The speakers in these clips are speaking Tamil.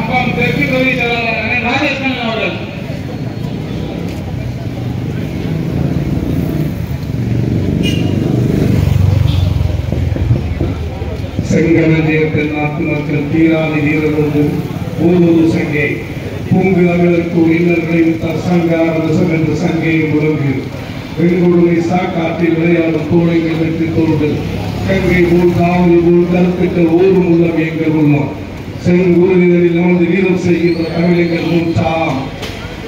கம்பம் தெற்கு தொகுதி செயலாளர் ராஜேஷ்கண்ணன் அவர்கள். செங்கனத்தில் நாட்டு மக்கள் தீராதி வீரர்களோடு ஊரூர் சங்கை பூங்கு அவர்களுக்கு இன்னர்களையும் சங்காரம் என்ற சங்கையை முழங்கு வெண்கொடுமை சாக்காற்றில் விளையாடும் தோழைகள் வெற்றி தோள்கள் கங்கை போல் காவல் போல் கருத்திட்ட ஊரும் உள்ளம் எங்கள் உள்ளம் செங்கூரில் நமது வீரம் செய்கின்ற தமிழர்கள் மூச்சாம்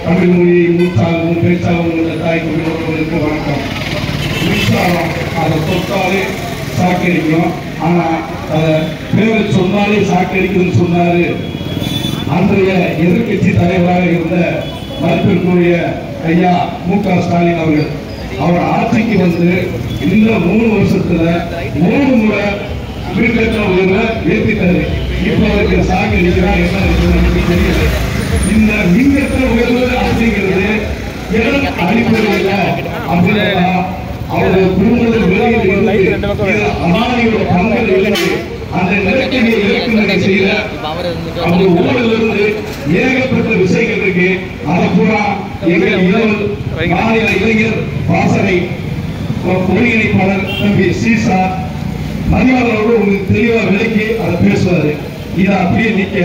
தமிழ் மொழியை மூச்சாகவும் பேச்சாகவும் உள்ள தாய் தமிழர்களுக்கு வணக்கம். மின்சாரம் அதை தொட்டாலே சாக்கடிக்கும், ஆனா அதை பேரை சொன்னாலே சாக்கடிக்கும்னு சொன்னாரு அன்றைய எதிர்கட்சி தலைவராக இருந்த மதிப்பிற்குரிய ஐயா மு.க. ஸ்டாலின் அவர்கள். அவர் ஆட்சிக்கு வந்து இந்த 3 வருஷத்துல 3 முறை மின்கட்டண உயர்வை ஏற்றிட்டாரு. இப்ப அவருக்கு சாக்கடிக்கிறா என்ன எனக்கு தெரியல. இந்த மின்கட்டண உயர்வு அப்படிங்கிறது அடிப்படையில் அப்படின்னா அவருடைய குடும்பத்தில் விலையில் அதானியோட பங்குகள் இருந்து அந்த நெருக்கடியை இறக்குமதி செய்த அந்த ஊரிலிருந்து ஏகப்பட்ட விஷயங்கள் இருக்கு. அதை பூரா எங்கள் மாநில இளைஞர் வாசனை ஒருங்கிணைப்பாளர் தம்பி சீசா மதிவாளரோடு உங்களுக்கு தெளிவா விலைக்கு அதை பேசுவாரு. இதை அப்படியே நிக்க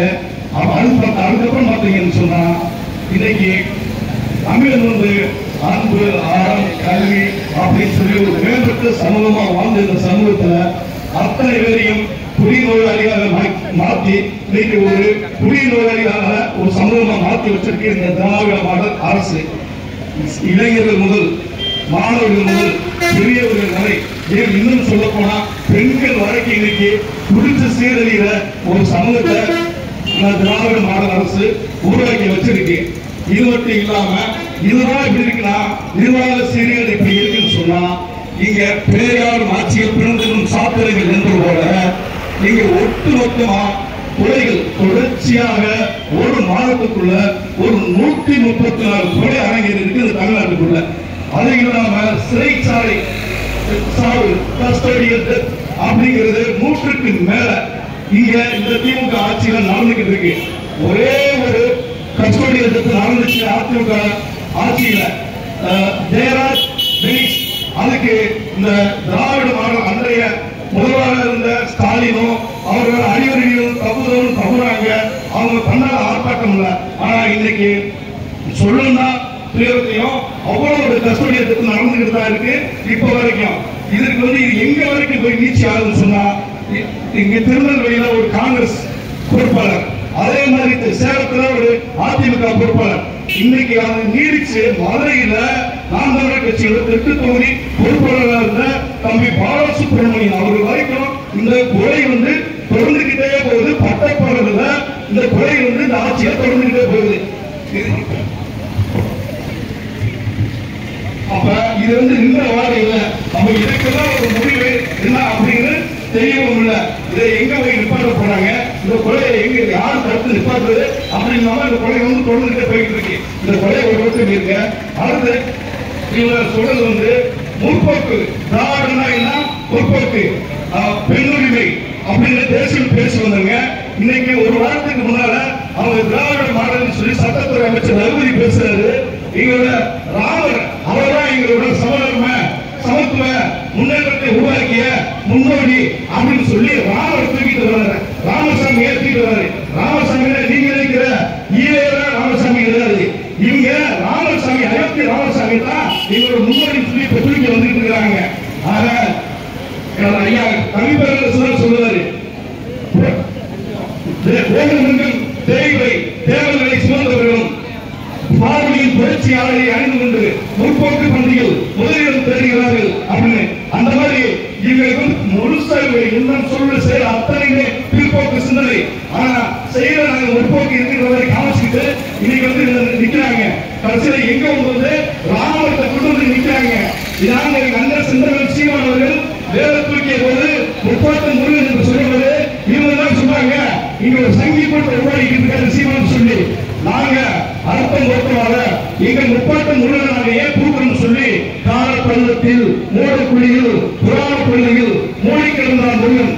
அதுக்கப்புறம் பார்த்தீங்கன்னு சொன்னா இன்னைக்கு தமிழன் வந்து அன்பு ஆழம் கல்வி அப்படின்னு சொல்லி ஒரு மேம்பட்ட சமூகமா வாழ்ந்த இந்த சமூகத்துல அத்தனை பேரையும் குடிநோயாளியாக மாற்றி இன்னைக்கு ஒரு குடிநோயாளியாக ஒரு சமூகமா மாற்றி வச்சிருக்க இந்த திராவிட மாடல் அரசு இளைஞர்கள் முதல் மாணவர்கள் முதல் பெரியவர்கள் வரை இன்னும் சொல்ல போனா பெண்கள் வரைக்கும் இன்னைக்கு குடிச்சு சீரழிகிற ஒரு சமூகத்தை திராவிட மாடல் அரசு உருவாக்கி வச்சிருக்கு. இது மட்டும் இல்லாம இதுதான் இப்படி இருக்கலாம் நிர்வாக சீரியல் இப்படி இருக்குன்னு சொன்னா இங்க பேயார் ஆட்சியில் பிறந்திடும் சாத்திரங்கள் என்று போல இங்க ஒட்டுமொத்தமா கொலைகள் தொடர்ச்சியாக ஒரு மாதத்துக்குள்ள ஒரு 134 கொலை அரங்கில் இருக்கு தமிழ்நாட்டுக்குள்ள. அது இல்லாம சிறைச்சாலை சாவு அப்படிங்கிறது 100க்கு மேல இங்க இந்த திமுக ஆட்சியில நடந்துகிட்டு இருக்கு. ஒரே ஒரு கஸ்டோடியல் டெத் நடந்துச்சு அதிமுக ஆட்சியில ஜெயராஜ் பெனிஸ். அதுக்கு இந்த திராவிட மாடல் அன்றைய முதல்வராக இருந்த ஸ்டாலினும் அவர்கள் அறிவுரையும் தப்புறாங்க. அவங்க பண்ணாத ஆர்ப்பாட்டம் இல்லை. ஆனா இன்னைக்கு சொல்லணும்னா துயரத்தையும் அவ்வளவு ஒரு கஸ்டோடியல் டெத் நடந்துகிட்டு தான் இருக்கு இப்ப வரைக்கும். இதுக்கு வந்து இது எங்க வரைக்கும் போய் நீச்சி ஆகுதுன்னு சொன்னா இங்க திருநெல்வேலியில ஒரு காங்கிரஸ் பொறுப்பாளர், அதே மாதிரி சேலத்துல ஒரு அதிமுக பொறுப்பாளர், இன்னைக்கு அது நீடிச்சு மதுரையில நாம் தமிழர் கட்சியோட தெற்கு தொகுதி பொறுப்பாளராக இருந்த தம்பி பாலசுப்ரமணியன் அவர்கள் வரைக்கும் இந்த கொலை வந்து தொடர்ந்துகிட்டே போகுது. பட்டப்பகல இந்த கொலை வந்து இந்த ஆட்சியை தொடர்ந்துகிட்டே போகுது. அப்ப இது வந்து இந்த வாரம் இல்லை. அப்ப இதுக்கெல்லாம் ஒரு முடிவு என்ன அப்படின்னு தெரியவும் இல்லை. இதை எங்க போய் நிப்பாட்ட போறாங்க, இந்த கொலையை எங்க யாரு தடுத்து நிப்பாட்டுறது அப்படின்னா இந்த கொலை வந்து தொடர்ந்துட்டே போயிட்டு இருக்கு. இந்த கொலை ஒரு பக்கம் இருக்க அடுத்து இவங்க சொல்றது வந்து முற்போக்கு திராவிடம்னா என்ன, முற்போக்கு பெண்ணுரிமை அப்படின்னு தேசியம் பேசி வந்தாங்க. இன்னைக்கு ஒரு வாரத்துக்கு முன்னால அவங்க திராவிட மாடல் சொல்லி சட்டத்துறை அமைச்சர் ரகுபதி பேசுறாரு. எங்களோட ராமர் அவர்தான் எங்களோட சமத்துவ முன்னேற்றத்தை உருவாக்கிய முன்னோடி அப்படின்னு சொல்லி ராமர் தூக்கிட்டு வர்றாரு. ராமசாமி ஏற்றிட்டு வர்றாரு. ராமசாமி நீங்க நினைக்கிற ஈவேரா ராமசாமி கிடையாது. இவங்க ராமசாமி அயோத்தி ராமசாமி தான் எங்களோட முன்னோடி சொல்லி இப்ப தூக்கி வந்துட்டு இருக்காங்க. ஆக ஐயா கவிப்பேரரசு சொல்லுவாரு, தேவைகளை சுமந்தவர்களும் பார்வையின் புரட்சியாளரை அணிந்து கொண்டு முற்போக்கு பந்தியில் முதலிடம் தேடுகிறார்கள் அப்படின்னு. அந்த மாதிரி இவங்களுக்கு முழுசாக இன்னும் சொல்ல செய்ய அத்தனையுமே பிற்போக்கு சிந்தனை. ஆனா செய்யற நாங்க முற்போக்கு இருக்கிறவரை காமிச்சுக்கிட்டு இன்னைக்கு வந்து நிக்கிறாங்க. கடைசியில எங்க வந்து ராமத்தை கொண்டு வந்து நிக்கிறாங்க. இதாங்க அண்ணன் சிந்தனை சீமான் அவர்கள் வேலை தூக்கிய போது முற்போக்கு முருகன் என்று சொல்லுவது இவங்க தான் சொன்னாங்க. இங்க ஒரு சங்கி போட்டு உருவாக்கி இருக்காரு சீமான் சொல்லி நாங்க அர்த்தம் பொறுத்தவரை எங்கள் முப்பாட்டம் முருகன் நாங்க ஏன் கூட்டணும் சொல்லி கால பள்ளத்தில் மூடக்குழியில் புராண பள்ளியில் மூடி கிடந்தான் முருகன்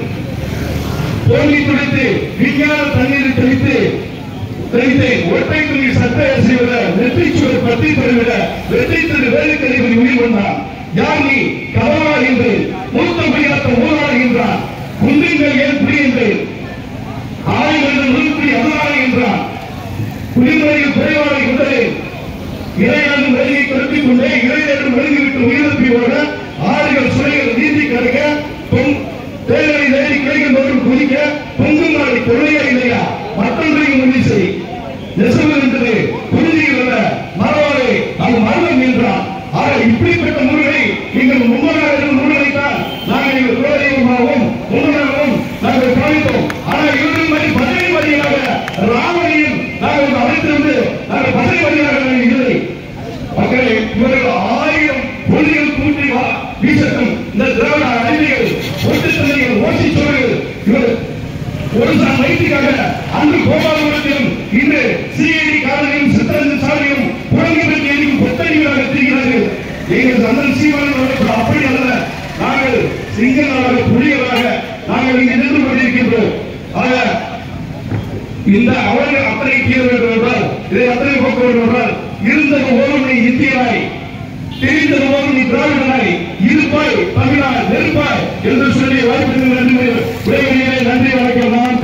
தோல்வி துடைத்து விஞ்ஞான தண்ணீரை தெளித்து ஒற்றை துணி சட்டை செய்வத நெற்றிச்சுவர் பற்றி தருவிட வெற்றி திரு வேலுக்கறிவு உயிர் வந்தான். யார் நீ கவலா என்று மூத்த முடியாத ஊராடுகின்றான். குன்றுங்கள் ஏன் புரியுங்கள் ஆய்வர்கள் நுண்புரி அதனாலே என்றான். குடிமுறையில் குறைவாக இருந்தது இறையாண்டு வெளியை கருத்திக் கொண்டே இறையன்று வெளியிட்டு உயிரிழப்பியோட ஆறுகள் சுனைகள் நீந்தி கருக தேர்தலை நேரி கிடைக்கும் குதிக்க பொங்கும் நாளை கொள்ளையா இல்லையா மற்றொன்றையும் உறுதி செய். நெசவு என்றது குருதியில் அல்ல மரவாறு அது மரணம் என்றான். ஆக இப்படிப்பட்ட முருகனை நீங்கள் முன்னதாக முருகனைத்தான் நாங்கள் எங்கள் குலதெய்வமாகவும் முன்னதாகவும் நாங்கள் பாவித்தோம். ஆனால் இவர்கள் மாதிரி பதவி வழியாக ராமனையும் நாங்கள் அழைத்திருந்து நாங்கள் பதவி வழியாக இல்லை. மக்களே, இவர்கள் 1000 கொள்கைகள் கூட்டி வீசட்டும். இந்த திராவிட அறிவியல் ஒட்டுத்தன்மைகள் ஓசி சோழர்கள் இவர் ஒரு சார் வைத்தியக்காக அன்று கோபாலபுரத்திலும் இன்று சிஐடி காரணியும் சித்தரஞ்சன் சாலையும் புறங்கிலும் கொத்தடிகளாக தெரிகிறார்கள். எங்கள் அண்ணன் சீமானவர்கள் அப்படி அல்ல. நாங்கள் சிங்கங்களாக புலிகளாக நாங்கள் இங்கு நின்று கொண்டிருக்கின்றோம். ஆக இந்த அவர்கள் அத்தனை கீழ வேண்டும் என்றால் இதை அத்தனை போக்க வேண்டும் என்றால் இருந்தது ஓரம் நீ இந்தியனாய் தெரிந்தது ஓரம் நீ திராவிடனாய் இருப்பாய் தமிழாய் நெருப்பாய் என்று சொல்லி வாய்ப்பு நன்றி வணக்கம். நான்